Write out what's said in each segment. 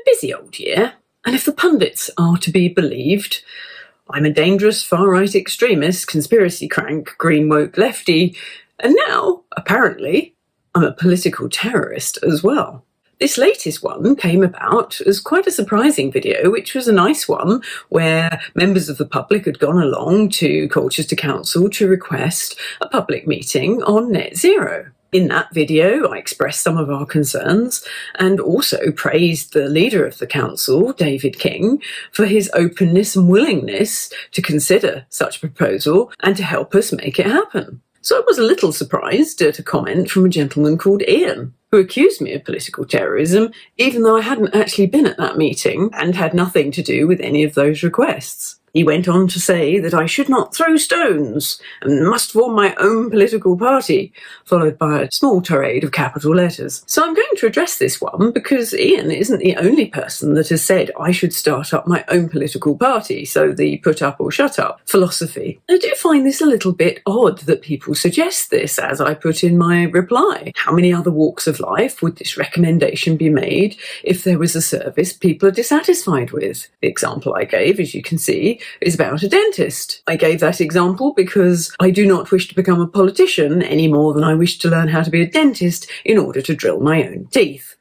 busy old year, and if the pundits are to be believed, I'm a dangerous far-right extremist, conspiracy crank, green woke lefty, and now, apparently, I'm a political terrorist as well. This latest one came about as quite a surprising video, which was a nice one, where members of the public had gone along to Colchester Council to request a public meeting on net zero. In that video, I expressed some of our concerns and also praised the leader of the council, David King, for his openness and willingness to consider such a proposal and to help us make it happen. So I was a little surprised at a comment from a gentleman called Ian, who accused me of political terrorism, even though I hadn't actually been at that meeting and had nothing to do with any of those requests. He went on to say that I should not throw stones and must form my own political party, followed by a small tirade of capital letters. So I'm going to address this one because Ian isn't the only person that has said I should start up my own political party, so the put up or shut up philosophy. I do find this a little bit odd that people suggest this, as I put in my reply. How many other walks of life would this recommendation be made if there was a service people are dissatisfied with? The example I gave, as you can see, is about a dentist. I gave that example because I do not wish to become a politician any more than I wish to learn how to be a dentist in order to drill my own teeth.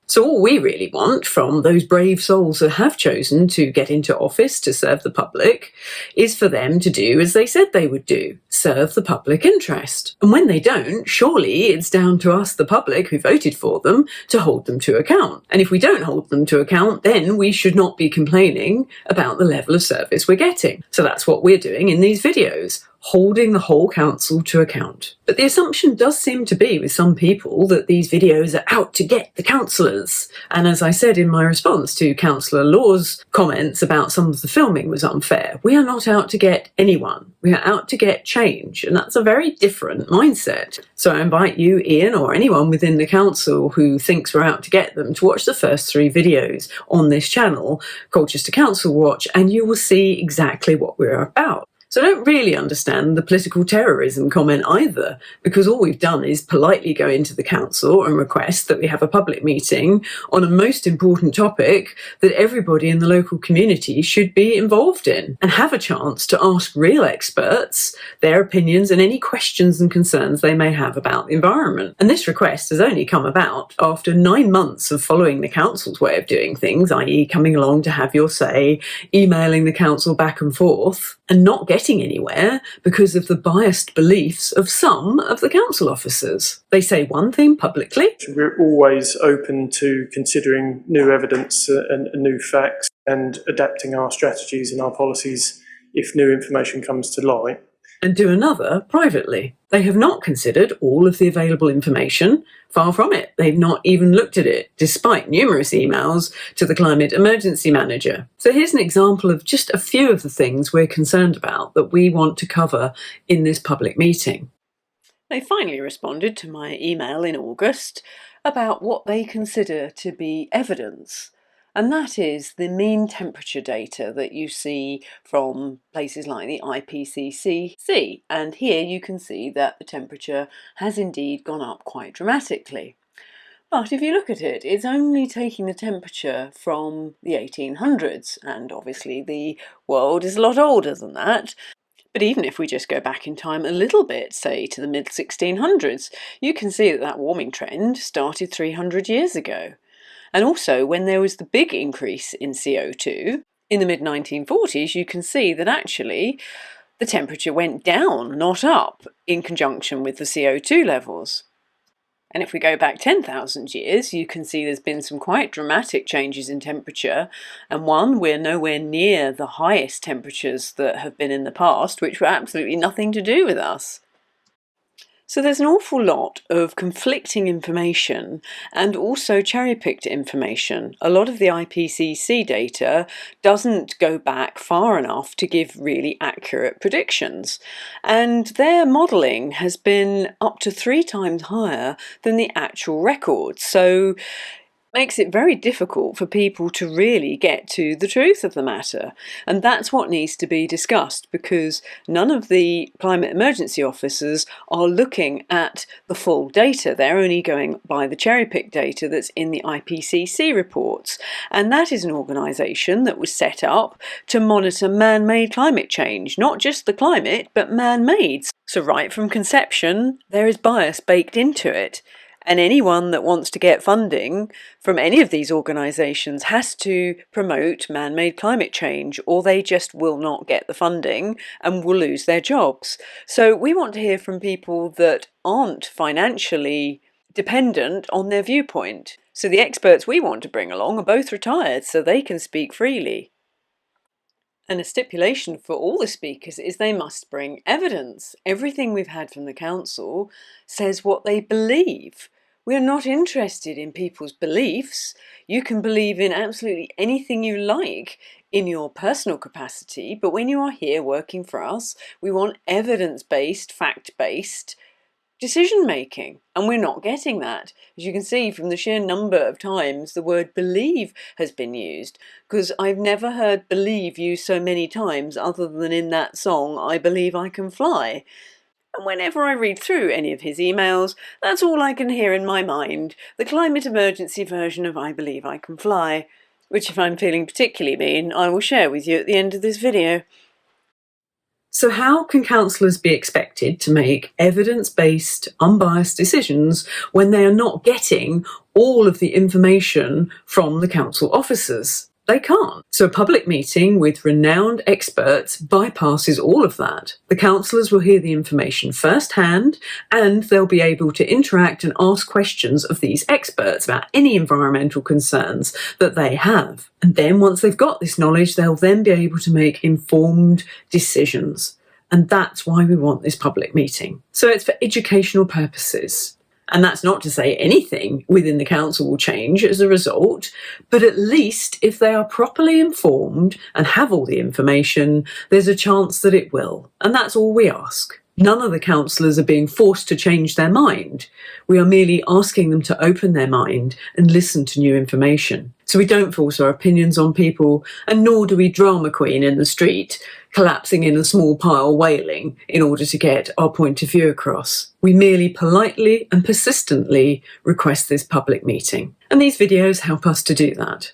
So all we really want from those brave souls that have chosen to get into office to serve the public is for them to do as they said they would do, serve the public interest. And when they don't, surely it's down to us, the public who voted for them, to hold them to account. And if we don't hold them to account, then we should not be complaining about the level of service we're getting. So that's what we're doing in these videos, holding the whole council to account. But the assumption does seem to be with some people that these videos are out to get the councillors. And as I said in my response to Councillor Law's comments about some of the filming was unfair, we are not out to get anyone. We are out to get change, and that's a very different mindset. So I invite you, Ian, or anyone within the council who thinks we're out to get them, to watch the first 3 videos on this channel, Colchester Council Watch, and you will see exactly what we're about. So I don't really understand the political terrorism comment either, because all we've done is politely go into the council and request that we have a public meeting on a most important topic that everybody in the local community should be involved in and have a chance to ask real experts their opinions and any questions and concerns they may have about the environment. And this request has only come about after 9 months of following the council's way of doing things, i.e. coming along to have your say, emailing the council back and forth, and not getting anywhere because of the biased beliefs of some of the council officers. They say one thing publicly. We're always open to considering new evidence and new facts and adapting our strategies and our policies if new information comes to light. And do another privately. They have not considered all of the available information. Far from it. They've not even looked at it, despite numerous emails to the Climate Emergency Manager. So here's an example of just a few of the things we're concerned about that we want to cover in this public meeting. They finally responded to my email in August about what they consider to be evidence. And that is the mean temperature data that you see from places like the IPCC. And here you can see that the temperature has indeed gone up quite dramatically. But if you look at it, it's only taking the temperature from the 1800s, and obviously the world is a lot older than that. But even if we just go back in time a little bit, say to the mid-1600s, you can see that that warming trend started 300 years ago. And also, when there was the big increase in CO2 in the mid-1940s, you can see that actually the temperature went down, not up, in conjunction with the CO2 levels. And if we go back 10,000 years, you can see there's been some quite dramatic changes in temperature. And one, we're nowhere near the highest temperatures that have been in the past, which were absolutely nothing to do with us. So there's an awful lot of conflicting information and also cherry-picked information. A lot of the IPCC data doesn't go back far enough to give really accurate predictions. And their modelling has been up to 3 times higher than the actual record. So Makes it very difficult for people to really get to the truth of the matter. And that's what needs to be discussed, because none of the climate emergency officers are looking at the full data. They're only going by the cherry-picked data that's in the IPCC reports. And that is an organisation that was set up to monitor man-made climate change, not just the climate, but man-made. So right from conception, there is bias baked into it. And anyone that wants to get funding from any of these organisations has to promote man-made climate change, or they just will not get the funding and will lose their jobs. So we want to hear from people that aren't financially dependent on their viewpoint. So the experts we want to bring along are both retired, so they can speak freely. And a stipulation for all the speakers is they must bring evidence. Everything we've had from the council says what they believe. We're not interested in people's beliefs. You can believe in absolutely anything you like in your personal capacity, but when you are here working for us, we want evidence-based, fact-based decision making, and we're not getting that. As you can see from the sheer number of times the word believe has been used, because I've never heard believe used so many times other than in that song I Believe I Can Fly. And whenever I read through any of his emails, that's all I can hear in my mind, the climate emergency version of I Believe I Can Fly, which, if I'm feeling particularly mean, I will share with you at the end of this video. So how can councillors be expected to make evidence-based, unbiased decisions when they are not getting all of the information from the council officers? They can't. So a public meeting with renowned experts bypasses all of that. The councillors will hear the information firsthand, and they'll be able to interact and ask questions of these experts about any environmental concerns that they have. And then once they've got this knowledge, they'll then be able to make informed decisions. And that's why we want this public meeting. So it's for educational purposes. And that's not to say anything within the council will change as a result, but at least if they are properly informed and have all the information, there's a chance that it will. And that's all we ask. None of the councillors are being forced to change their mind. We are merely asking them to open their mind and listen to new information. So we don't force our opinions on people, and nor do we drama queen in the street, collapsing in a small pile wailing in order to get our point of view across. We merely politely and persistently request this public meeting. And these videos help us to do that.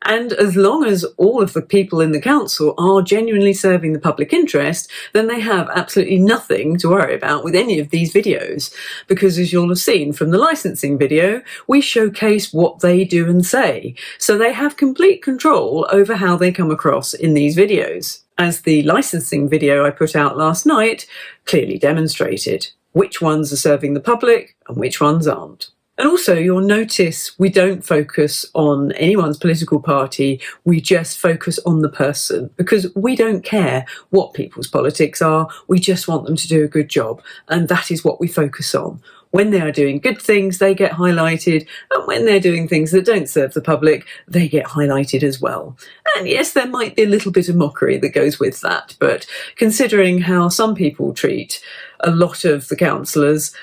And as long as all of the people in the council are genuinely serving the public interest, then they have absolutely nothing to worry about with any of these videos. Because as you'll have seen from the licensing video, we showcase what they do and say. So they have complete control over how they come across in these videos. As the licensing video I put out last night clearly demonstrated, which ones are serving the public and which ones aren't. And also, you'll notice we don't focus on anyone's political party, we just focus on the person, because we don't care what people's politics are, we just want them to do a good job, and that is what we focus on. When they are doing good things, they get highlighted, and when they're doing things that don't serve the public, they get highlighted as well. And yes, there might be a little bit of mockery that goes with that, but considering how some people treat a lot of the councillors,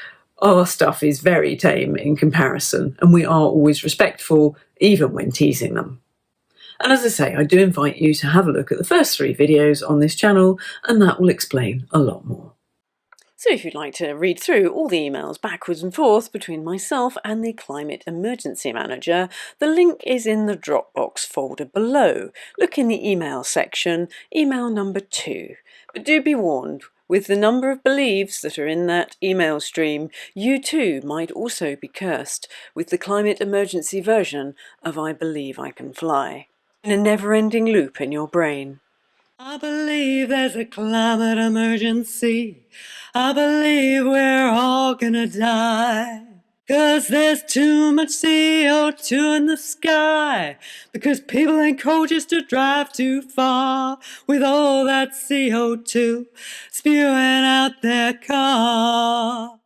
our stuff is very tame in comparison, and we are always respectful, even when teasing them. And as I say, I do invite you to have a look at the first 3 videos on this channel, and that will explain a lot more. So if you'd like to read through all the emails backwards and forth between myself and the Climate Emergency Manager, the link is in the Dropbox folder below. Look in the email section, email number 2. But do be warned, with the number of believes that are in that email stream, you too might also be cursed with the climate emergency version of I Believe I Can Fly, in a never-ending loop in your brain. I believe there's a climate emergency. I believe we're all gonna die. 'Cause there's too much CO2 in the sky. Because people ain't courageous to drive too far with all that CO2 spewing out their car.